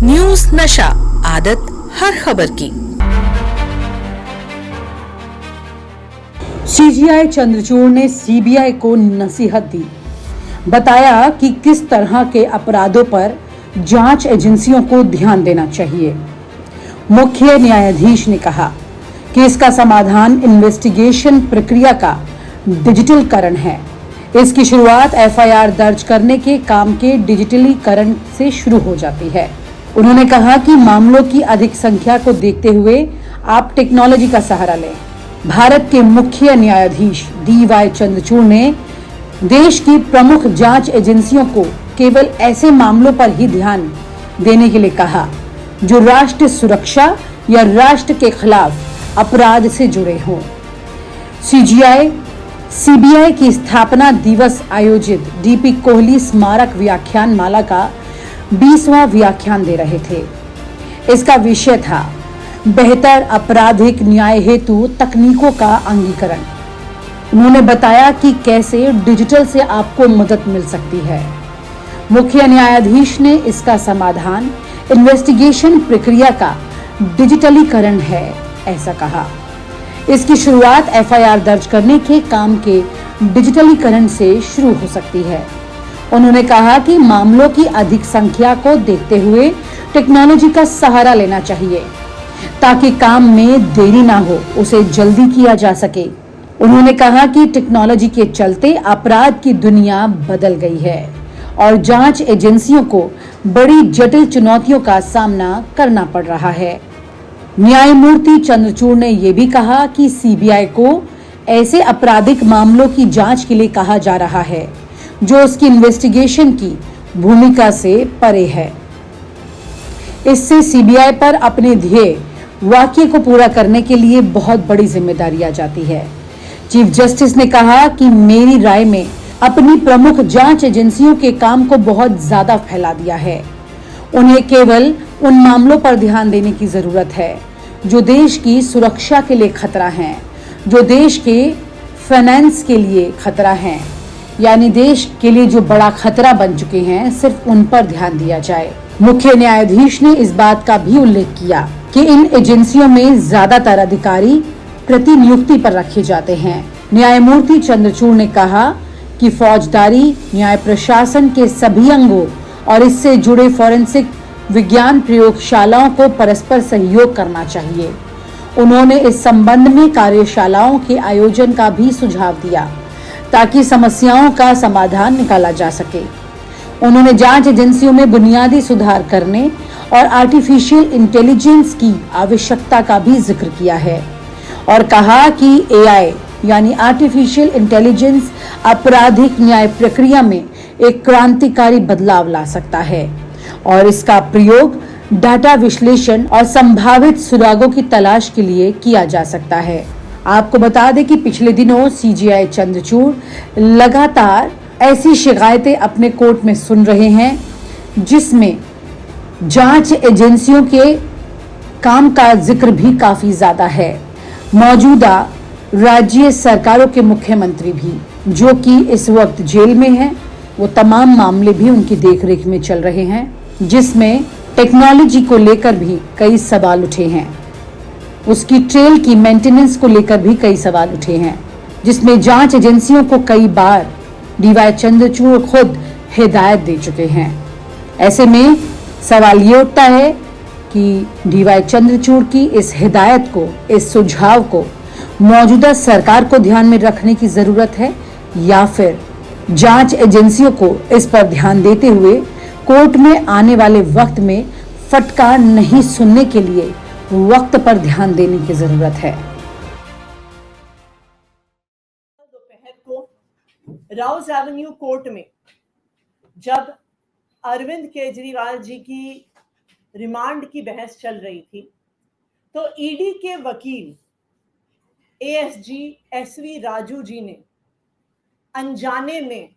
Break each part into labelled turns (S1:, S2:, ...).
S1: News नशा, आदत हर खबर की।
S2: सीजीआई चंद्रचूड़ ने सीबीआई को नसीहत दी। बताया कि किस तरह के अपराधों पर जांच एजेंसियों को ध्यान देना चाहिए। मुख्य न्यायाधीश ने कहा कि इसका समाधान इन्वेस्टिगेशन प्रक्रिया का डिजिटलीकरण है। इसकी शुरुआत एफआईआर दर्ज करने के काम के डिजिटलीकरण से शुरू हो जाती है। उन्होंने कहा कि मामलों की अधिक संख्या को देखते हुए आप टेक्नोलॉजी का सहारा लें। भारत के मुख्य न्यायाधीश डीवाई चंद्रचूड़ ने देश की प्रमुख जांच एजेंसियों को केवल ऐसे मामलों पर ही ध्यान देने के लिए कहा जो राष्ट्र सुरक्षा या राष्ट्र के खिलाफ अपराध से जुड़े हों। सीबीआई की स्थापना दिवस आयोजित डीपी कोहली स्मारक व्याख्यान माला का 20वां व्याख्यान दे रहे थे। इसका विषय था बेहतर आपराधिक न्याय हेतु तकनीकों का अंगीकरण। उन्होंने बताया कि कैसे डिजिटल से आपको मदद मिल सकती है। मुख्य न्यायाधीश ने इसका समाधान इन्वेस्टिगेशन प्रक्रिया का डिजिटलीकरण है, ऐसा कहा। इसकी शुरुआत एफआईआर दर्ज करने के काम के डिजिटलीकरण से शुरू हो सकती है। उन्होंने कहा कि मामलों की अधिक संख्या को देखते हुए टेक्नोलॉजी का सहारा लेना चाहिए ताकि काम में देरी ना हो, उसे जल्दी किया जा सके। उन्होंने कहा कि टेक्नोलॉजी के चलते अपराध की दुनिया बदल गई है और जांच एजेंसियों को बड़ी जटिल चुनौतियों का सामना करना पड़ रहा है। न्यायमूर्ति चंद्रचूड़ ने यह भी कहा कि सीबीआई को ऐसे आपराधिक मामलों की जांच के लिए कहा जा रहा है जो उसकी इन्वेस्टिगेशन की भूमिका से परे है। इससे सीबीआई पर अपने ध्येय वाक्य को पूरा करने के लिए बहुत बड़ी जिम्मेदारी आ जाती है। चीफ जस्टिस ने कहा कि मेरी राय में अपनी प्रमुख जांच एजेंसियों के काम को बहुत ज्यादा फैला दिया है। उन्हें केवल उन मामलों पर ध्यान देने की जरूरत है जो देश की सुरक्षा के लिए खतरा हैं, जो देश के फाइनेंस के लिए खतरा हैं, यानी देश के लिए जो बड़ा खतरा बन चुके हैं, सिर्फ उन पर ध्यान दिया जाए। मुख्य न्यायाधीश ने इस बात का भी उल्लेख किया कि इन एजेंसियों में ज्यादातर अधिकारी प्रतिनियुक्ति पर रखे जाते हैं। न्यायमूर्ति चंद्रचूड़ ने कहा कि फौजदारी न्याय प्रशासन के सभी अंगों और इससे जुड़े फॉरेंसिक विज्ञान प्रयोगशालाओं को परस्पर सहयोग करना चाहिए। उन्होंने इस संबंध में कार्यशालाओं के आयोजन का भी सुझाव दिया ताकि समस्याओं का समाधान निकाला जा सके। उन्होंने जांच एजेंसियों में बुनियादी सुधार करने और आर्टिफिशियल इंटेलिजेंस की आवश्यकता का भी जिक्र किया है और कहा कि एआई यानी आर्टिफिशियल इंटेलिजेंस आपराधिक न्याय प्रक्रिया में एक क्रांतिकारी बदलाव ला सकता है और इसका प्रयोग डाटा विश्लेषण और संभावित सुरागों की तलाश के लिए किया जा सकता है। आपको बता दें कि पिछले दिनों सीजीआई चंद्रचूड़ लगातार ऐसी शिकायतें अपने कोर्ट में सुन रहे हैं जिसमें जांच एजेंसियों के काम का जिक्र भी काफी ज्यादा है। मौजूदा राज्य सरकारों के मुख्यमंत्री भी जो कि इस वक्त जेल में हैं, वो तमाम मामले भी उनकी देखरेख में चल रहे हैं, जिसमें टेक्नोलॉजी को लेकर भी कई सवाल उठे हैं। उसकी ट्रेल की मेंटेनेंस को लेकर भी कई सवाल उठे हैं, जिसमें जांच एजेंसियों को कई बार डीवाई चंद्रचूड़ खुद हिदायत दे चुके हैं। ऐसे में सवाल ये उठता है कि डीवाई चंद्रचूड़ की इस हिदायत को, इस सुझाव को मौजूदा सरकार को ध्यान में रखने की जरूरत है या फिर जांच एजेंसियों को इस पर ध्यान देते हुए कोर्ट में आने वाले वक्त में फटकार नहीं सुनने के लिए वक्त पर ध्यान देने की जरूरत है।
S3: दोपहर को राउज एवेन्यू कोर्ट में जब अरविंद केजरीवाल जी की रिमांड की बहस चल रही थी तो ईडी के वकील एएसजी एसवी राजू जी ने अनजाने में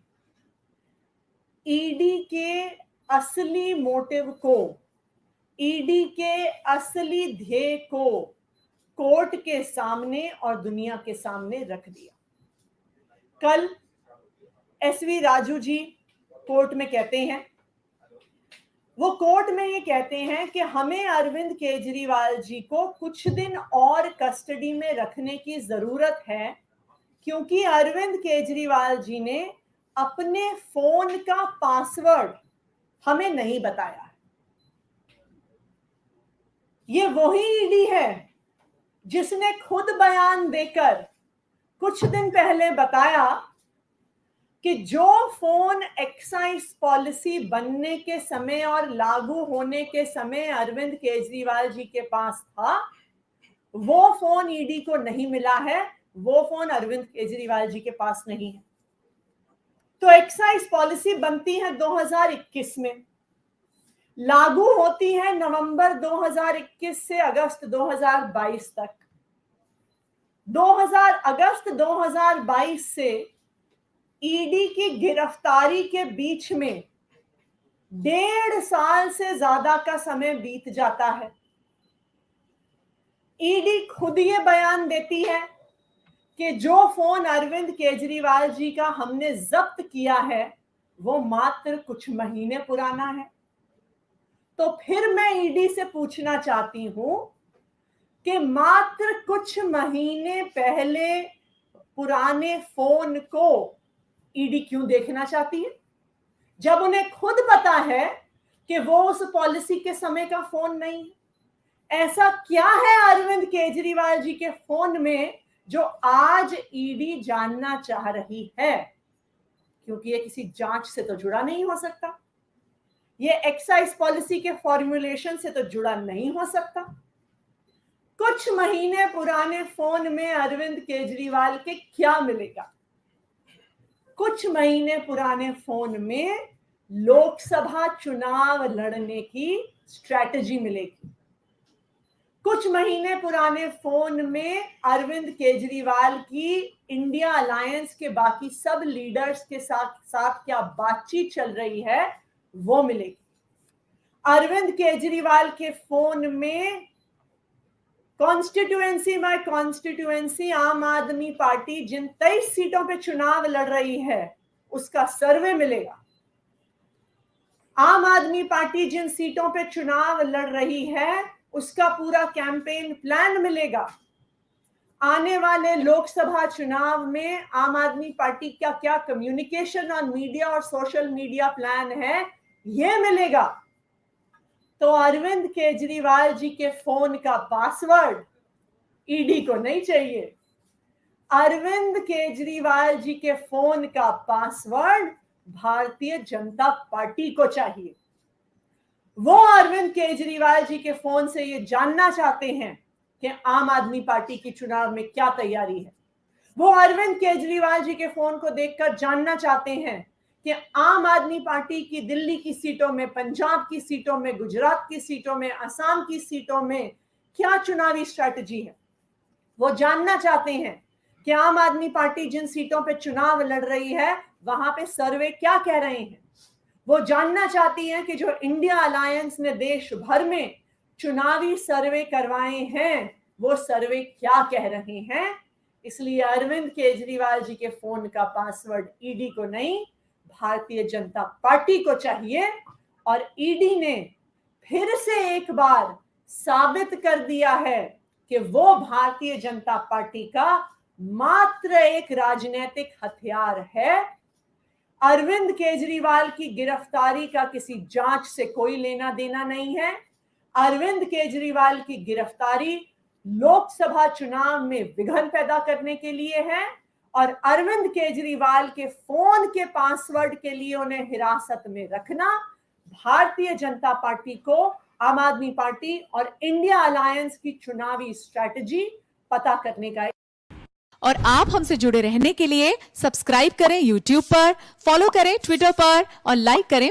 S3: ईडी के असली मोटिव को, ईडी के असली ध्येय को कोर्ट के सामने और दुनिया के सामने रख दिया। कल एसवी राजू जी कोर्ट में कहते हैं वो कोर्ट में ये कहते हैं कि हमें अरविंद केजरीवाल जी को कुछ दिन और कस्टडी में रखने की जरूरत है, क्योंकि अरविंद केजरीवाल जी ने अपने फोन का पासवर्ड हमें नहीं बताया। ये वही ईडी है जिसने खुद बयान देकर कुछ दिन पहले बताया कि जो फोन एक्साइज पॉलिसी बनने के समय और लागू होने के समय अरविंद केजरीवाल जी के पास था, वो फोन ईडी को नहीं मिला है, वो फोन अरविंद केजरीवाल जी के पास नहीं है। तो एक्साइज पॉलिसी बनती है 2021 में, लागू होती है नवंबर 2021 से अगस्त 2022 तक। अगस्त 2022 से ईडी की गिरफ्तारी के बीच में 1.5 साल से ज्यादा का समय बीत जाता है। ईडी खुद ये बयान देती है कि जो फोन अरविंद केजरीवाल जी का हमने जब्त किया है वो मात्र कुछ महीने पुराना है। तो फिर मैं ईडी से पूछना चाहती हूं कि मात्र कुछ महीने पहले पुराने फोन को ईडी क्यों देखना चाहती है, जब उन्हें खुद पता है कि वो उस पॉलिसी के समय का फोन नहीं है। ऐसा क्या है अरविंद केजरीवाल जी के फोन में जो आज ईडी जानना चाह रही है? क्योंकि ये किसी जांच से तो जुड़ा नहीं हो सकता, ये एक्साइज पॉलिसी के फॉर्मुलेशन से तो जुड़ा नहीं हो सकता। कुछ महीने पुराने फोन में अरविंद केजरीवाल के क्या मिलेगा? कुछ महीने पुराने फोन में लोकसभा चुनाव लड़ने की स्ट्रैटेजी मिलेगी। कुछ महीने पुराने फोन में अरविंद केजरीवाल की इंडिया अलायंस के बाकी सब लीडर्स के साथ क्या बातचीत चल रही है वो मिलेगी। अरविंद केजरीवाल के फोन में कॉन्स्टिट्यूएंसी बाय कॉन्स्टिट्यूएंसी आम आदमी पार्टी जिन 23 सीटों पे चुनाव लड़ रही है उसका सर्वे मिलेगा। आम आदमी पार्टी जिन सीटों पे चुनाव लड़ रही है उसका पूरा कैंपेन प्लान मिलेगा। आने वाले लोकसभा चुनाव में आम आदमी पार्टी का क्या कम्युनिकेशन और मीडिया और सोशल मीडिया प्लान है ये मिलेगा। तो अरविंद केजरीवाल जी के फोन का पासवर्ड ईडी को नहीं चाहिए, अरविंद केजरीवाल जी के फोन का पासवर्ड भारतीय जनता पार्टी को चाहिए। वो अरविंद केजरीवाल जी के फोन से ये जानना चाहते हैं कि आम आदमी पार्टी की चुनाव में क्या तैयारी है। वो अरविंद केजरीवाल जी के फोन को देखकर जानना चाहते हैं कि आम आदमी पार्टी की दिल्ली की सीटों में, पंजाब की सीटों में, गुजरात की सीटों में, असम की सीटों में क्या चुनावी स्ट्रैटेजी है। वो जानना चाहते हैं कि आम आदमी पार्टी जिन सीटों पे चुनाव लड़ रही है वहां पे सर्वे क्या कह रहे हैं। वो जानना चाहती हैं कि जो इंडिया अलायंस ने देश भर में चुनावी सर्वे करवाए हैं वो सर्वे क्या कह रहे हैं। इसलिए अरविंद केजरीवाल जी के फोन का पासवर्ड ईडी को नहीं, भारतीय जनता पार्टी को चाहिए। और ईडी ने फिर से एक बार साबित कर दिया है कि वो भारतीय जनता पार्टी का मात्र एक राजनीतिक हथियार है। अरविंद केजरीवाल की गिरफ्तारी का किसी जांच से कोई लेना देना नहीं है। अरविंद केजरीवाल की गिरफ्तारी लोकसभा चुनाव में विघ्न पैदा करने के लिए है और अरविंद केजरीवाल के फोन के पासवर्ड के लिए उन्हें हिरासत में रखना भारतीय जनता पार्टी को, आम आदमी पार्टी और इंडिया अलायंस की चुनावी स्ट्रैटेजी पता करने का।
S4: और आप हमसे जुड़े रहने के लिए सब्सक्राइब करें YouTube पर, फॉलो करें ट्विटर पर और लाइक करें